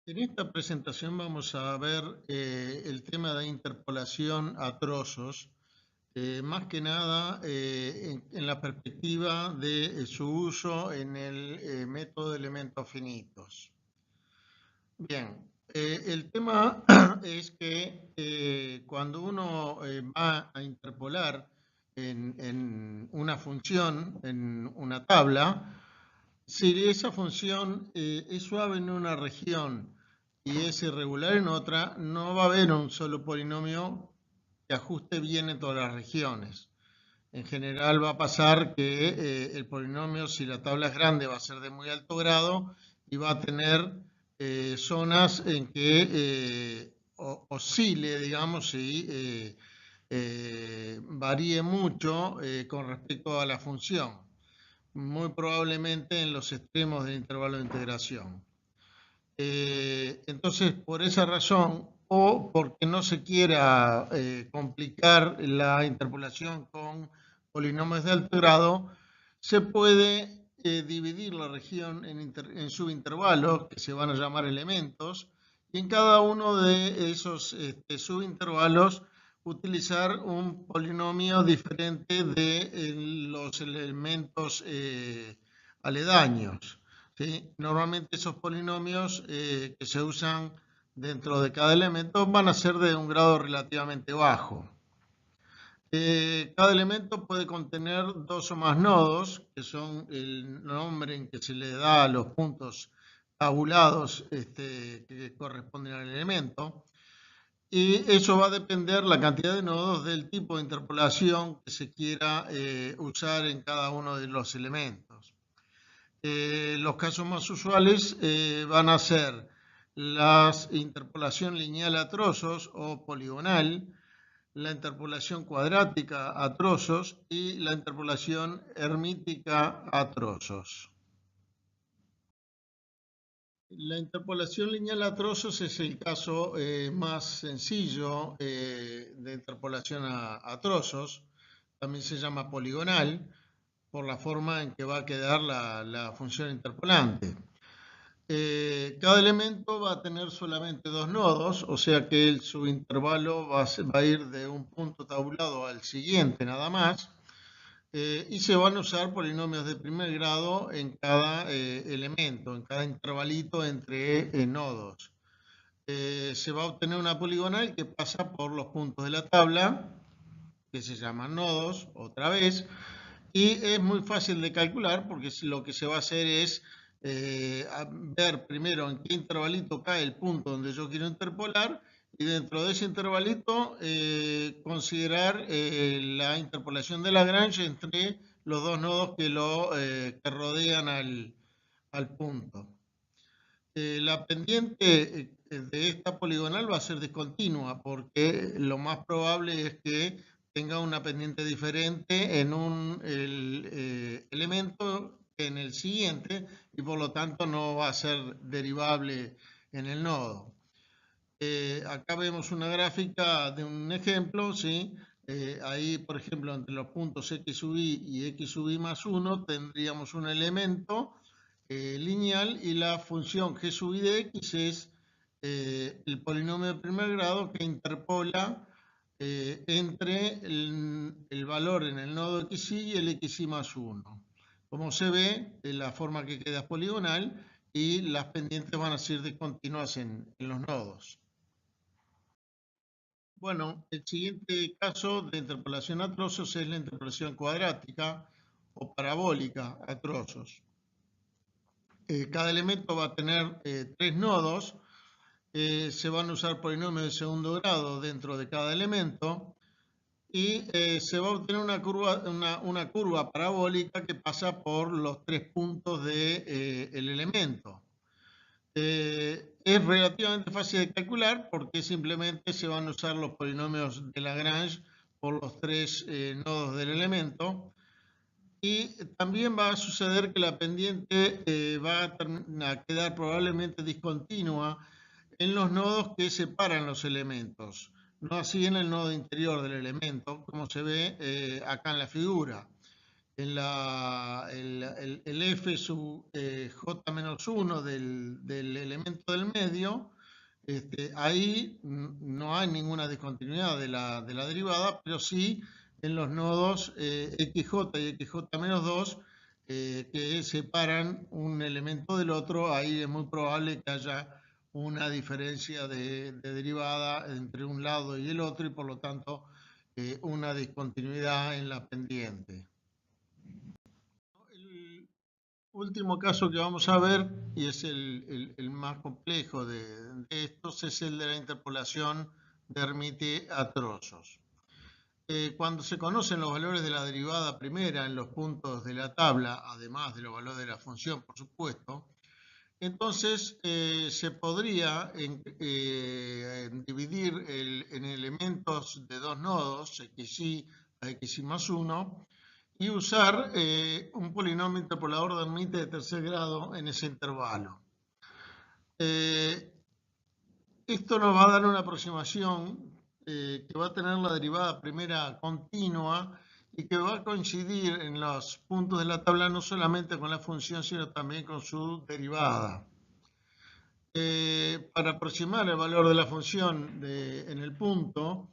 En esta presentación vamos a ver el tema de interpolación a trozos, más que nada en la perspectiva de su uso en el método de elementos finitos. Bien, el tema es que cuando uno va a interpolar en una función, en una tabla, si esa función es suave en una región y es irregular en otra, no va a haber un solo polinomio que ajuste bien en todas las regiones. En general va a pasar que el polinomio, si la tabla es grande, va a ser de muy alto grado y va a tener zonas en que oscile, digamos, y varíe mucho con respecto a la función, muy probablemente en los extremos del intervalo de integración. Entonces, por esa razón, o porque no se quiera complicar la interpolación con polinomios de alto grado, se puede dividir la región en subintervalos, que se van a llamar elementos, y en cada uno de esos subintervalos utilizar un polinomio diferente de los elementos aledaños. ¿Sí? Normalmente esos polinomios que se usan dentro de cada elemento van a ser de un grado relativamente bajo. Cada elemento puede contener dos o más nodos, que son el nombre en que se le da a los puntos tabulados que corresponden al elemento. Y eso va a depender la cantidad de nodos del tipo de interpolación que se quiera usar en cada uno de los elementos. Los casos más usuales van a ser la interpolación lineal a trozos o poligonal, la interpolación cuadrática a trozos y la interpolación hermítica a trozos. La interpolación lineal a trozos es el caso más sencillo de interpolación a trozos. También se llama poligonal por la forma en que va a quedar la función interpolante. Cada elemento va a tener solamente dos nodos, o sea que el subintervalo va a ir de un punto tabulado al siguiente nada más, y se van a usar polinomios de primer grado en cada elemento, en cada intervalito entre nodos. Se va a obtener una poligonal que pasa por los puntos de la tabla, que se llaman nodos, otra vez, y es muy fácil de calcular porque lo que se va a hacer es ver primero en qué intervalito cae el punto donde yo quiero interpolar y dentro de ese intervalito considerar la interpolación de Lagrange entre los dos nodos que rodean al punto. La pendiente de esta poligonal va a ser discontinua porque lo más probable es que tenga una pendiente diferente en un elemento que en el siguiente y por lo tanto no va a ser derivable en el nodo. Acá vemos una gráfica de un ejemplo, ¿sí? Ahí, por ejemplo, entre los puntos x sub i y x sub i más 1 tendríamos un elemento lineal y la función g sub i de x es el polinomio de primer grado que interpola entre el valor en el nodo xy y el xy más 1. Como se ve, la forma que queda es poligonal y las pendientes van a ser discontinuas en los nodos. Bueno, el siguiente caso de interpolación a trozos es la interpolación cuadrática o parabólica a trozos. Cada elemento va a tener tres nodos. Se van a usar polinomios de segundo grado dentro de cada elemento y se va a obtener una curva parabólica que pasa por los tres puntos del elemento. Es relativamente fácil de calcular porque simplemente se van a usar los polinomios de Lagrange por los tres nodos del elemento. Y también va a suceder que la pendiente va a quedar probablemente discontinua en los nodos que separan los elementos, no así en el nodo interior del elemento, como se ve acá en la figura. el f sub j menos 1 del elemento del medio, ahí no hay ninguna discontinuidad de la derivada, pero sí en los nodos xj y xj menos 2 que separan un elemento del otro. Ahí es muy probable que haya una diferencia de derivada entre un lado y el otro y por lo tanto una discontinuidad en la pendiente. El último caso que vamos a ver, y es el más complejo de estos, es el de la interpolación de Hermite a trozos. Cuando se conocen los valores de la derivada primera en los puntos de la tabla, además de los valores de la función, por supuesto, entonces se podría dividir en elementos de dos nodos, xy a xy más 1, y usar un polinomio interpolador de Hermite de tercer grado en ese intervalo. Esto nos va a dar una aproximación que va a tener la derivada primera continua y que va a coincidir en los puntos de la tabla no solamente con la función, sino también con su derivada. Para aproximar el valor de la función en el punto,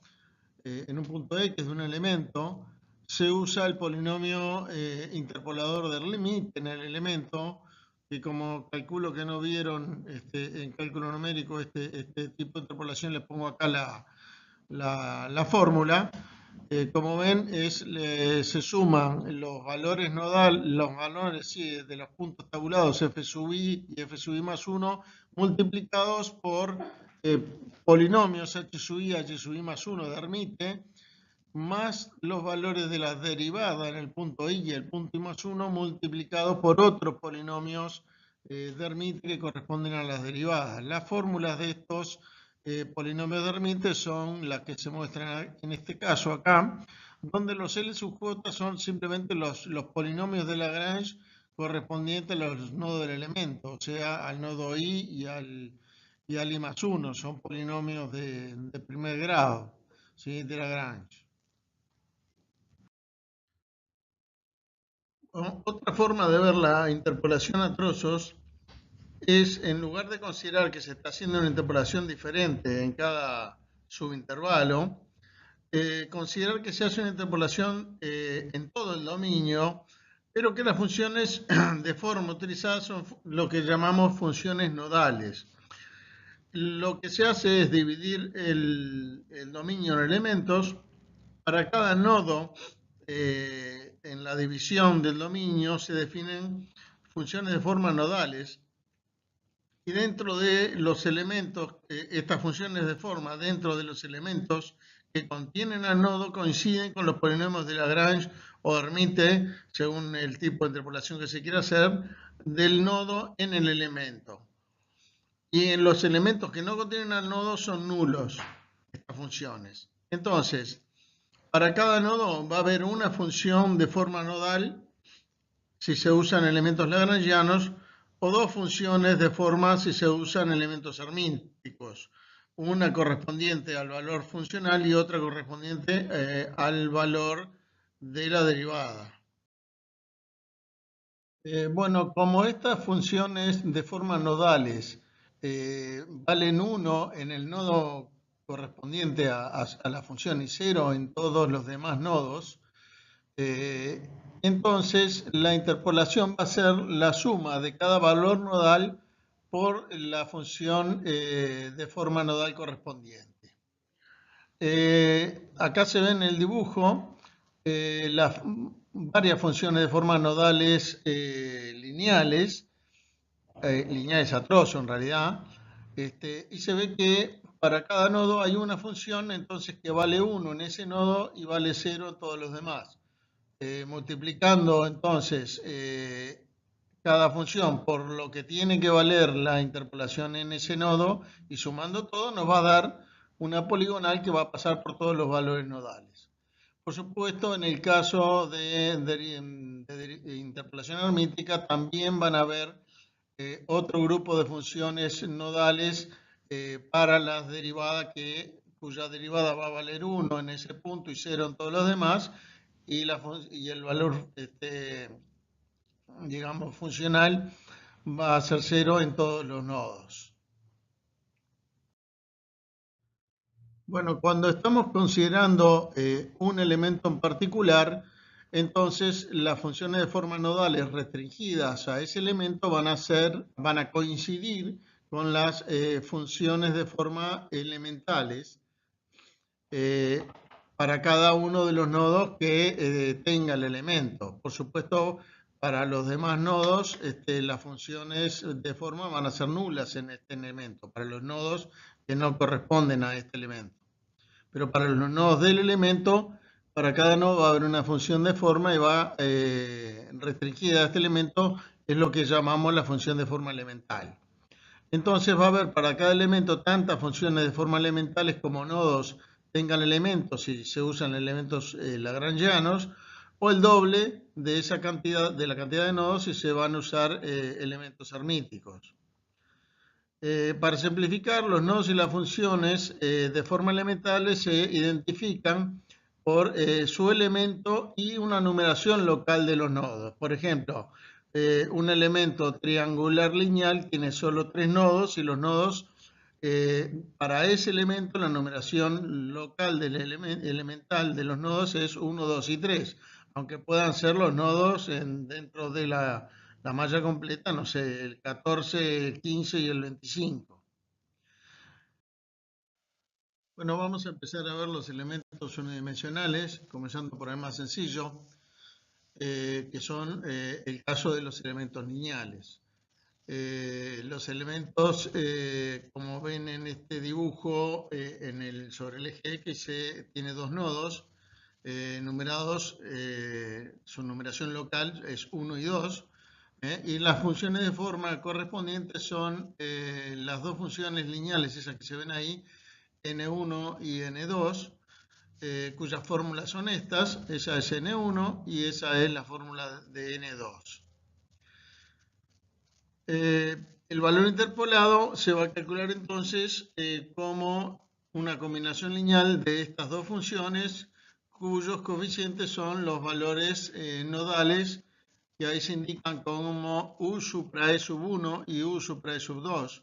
en un punto X de un elemento, se usa el polinomio interpolador de Hermite en el elemento, que como calculo que no vieron en cálculo numérico este tipo de interpolación, les pongo acá la fórmula. Como ven, se suman los valores los valores de los puntos tabulados f sub i y f sub i más 1 multiplicados por polinomios h sub i, h sub i más 1 de Hermite, más los valores de la derivada en el punto i y el punto i más 1 multiplicados por otros polinomios de Hermite que corresponden a las derivadas. Las fórmulas de estos polinomios de Hermite son las que se muestran en este caso acá, donde los L sub j son simplemente los polinomios de Lagrange correspondientes a los nodos del elemento, o sea, al nodo i y al i más 1, son polinomios de primer grado, ¿sí?, de Lagrange. Otra forma de ver la interpolación a trozos es, en lugar de considerar que se está haciendo una interpolación diferente en cada subintervalo, considerar que se hace una interpolación en todo el dominio, pero que las funciones de forma utilizadas son lo que llamamos funciones nodales. Lo que se hace es dividir el dominio en elementos. Para cada nodo en la división del dominio se definen funciones de forma nodales, y dentro de los elementos, estas funciones de forma dentro de los elementos que contienen al nodo coinciden con los polinomios de Lagrange o Hermite, según el tipo de interpolación que se quiera hacer, del nodo en el elemento. Y en los elementos que no contienen al nodo son nulos estas funciones. Entonces, para cada nodo va a haber una función de forma nodal si se usan elementos lagrangianos, o dos funciones de forma si se usan elementos hermíticos, una correspondiente al valor funcional y otra correspondiente al valor de la derivada. Bueno, como estas funciones de forma nodales valen 1 en el nodo correspondiente a la función y 0 en todos los demás nodos, entonces la interpolación va a ser la suma de cada valor nodal por la función de forma nodal correspondiente. Acá se ve en el dibujo las varias funciones de forma nodales lineales a trozo en realidad, y se ve que para cada nodo hay una función entonces que vale 1 en ese nodo y vale 0 en todos los demás. Multiplicando entonces cada función por lo que tiene que valer la interpolación en ese nodo y sumando todo nos va a dar una poligonal que va a pasar por todos los valores nodales. Por supuesto, en el caso de interpolación hermítica también van a haber otro grupo de funciones nodales para las derivadas cuya derivada va a valer 1 en ese punto y 0 en todos los demás, y el valor, digamos, funcional va a ser 0 en todos los nodos. Bueno, cuando estamos considerando un elemento en particular, entonces las funciones de forma nodales restringidas a ese elemento van a coincidir con las funciones de forma elementales eh, para cada uno de los nodos que tenga el elemento. Por supuesto, para los demás nodos, las funciones de forma van a ser nulas en este elemento, para los nodos que no corresponden a este elemento. Pero para los nodos del elemento, para cada nodo va a haber una función de forma y va restringida a este elemento, es lo que llamamos la función de forma elemental. Entonces va a haber para cada elemento tantas funciones de forma elementales como nodos tengan elementos, si se usan elementos lagrangianos, o el doble de esa cantidad, de la cantidad de nodos si se van a usar elementos hermíticos. Para simplificar, los nodos y las funciones de forma elemental se identifican por su elemento y una numeración local de los nodos. Por ejemplo, un elemento triangular lineal tiene solo 3 nodos y los nodos, para ese elemento, la numeración local del elemental de los nodos es 1, 2 y 3, aunque puedan ser los nodos dentro de la malla completa, no sé, el 14, el 15 y el 25. Bueno, vamos a empezar a ver los elementos unidimensionales, comenzando por el más sencillo, que son el caso de los elementos lineales. Los elementos, como ven en este dibujo, sobre el eje X tiene dos nodos numerados, su numeración local es 1 y 2, y las funciones de forma correspondientes son las dos funciones lineales, esas que se ven ahí, n1 y n2, cuyas fórmulas son estas. Esa es n1 y esa es la fórmula de n2. El valor interpolado se va a calcular entonces como una combinación lineal de estas dos funciones cuyos coeficientes son los valores nodales, que ahí se indican como u supra e sub 1 y u supra e sub 2.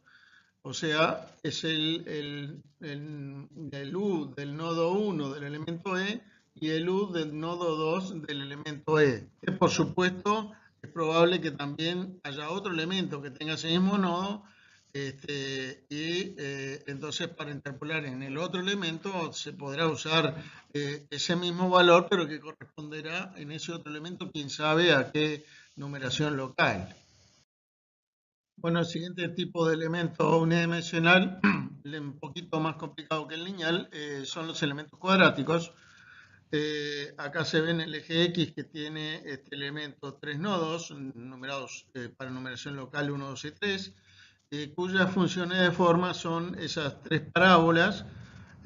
O sea, es el u del nodo 1 del elemento E y el u del nodo 2 del elemento E. Que por supuesto es probable que también haya otro elemento que tenga ese mismo nodo, entonces para interpolar en el otro elemento se podrá usar ese mismo valor, pero que corresponderá en ese otro elemento, quién sabe a qué numeración local. Bueno, el siguiente tipo de elemento unidimensional, un poquito más complicado que el lineal, son los elementos cuadráticos. Acá se ve en el eje X que tiene este elemento 3 nodos, numerados para numeración local 1, 2 y 3, cuyas funciones de forma son esas tres parábolas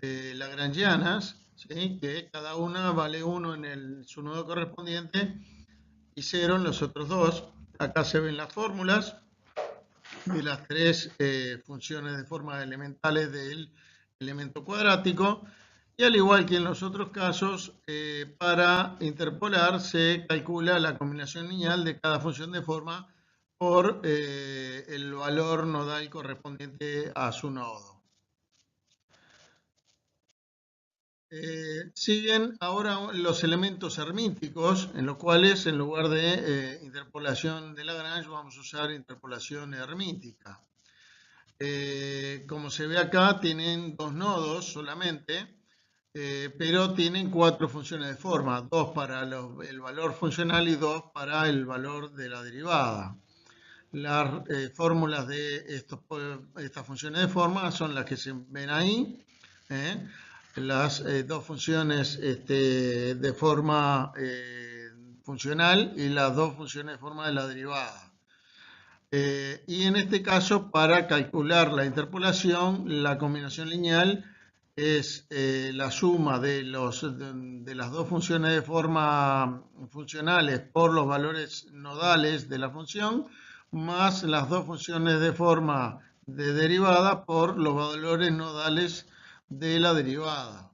lagrangianas, ¿sí? Que cada una vale 1 en su nodo correspondiente y 0 en los otros dos. Acá se ven las fórmulas de las tres funciones de forma elementales del elemento cuadrático, y al igual que en los otros casos, para interpolar se calcula la combinación lineal de cada función de forma por el valor nodal correspondiente a su nodo. Siguen ahora los elementos hermíticos, en los cuales en lugar de interpolación de Lagrange vamos a usar interpolación hermítica. Como se ve acá, tienen dos nodos solamente, pero tienen cuatro funciones de forma, dos para el valor funcional y dos para el valor de la derivada. Las fórmulas de estas funciones de forma son las que se ven ahí. Las dos funciones de forma funcional y las dos funciones de forma de la derivada. Y en este caso, para calcular la interpolación, la combinación lineal es la suma de las dos funciones de forma funcionales por los valores nodales de la función, más las dos funciones de forma de derivada por los valores nodales de la derivada.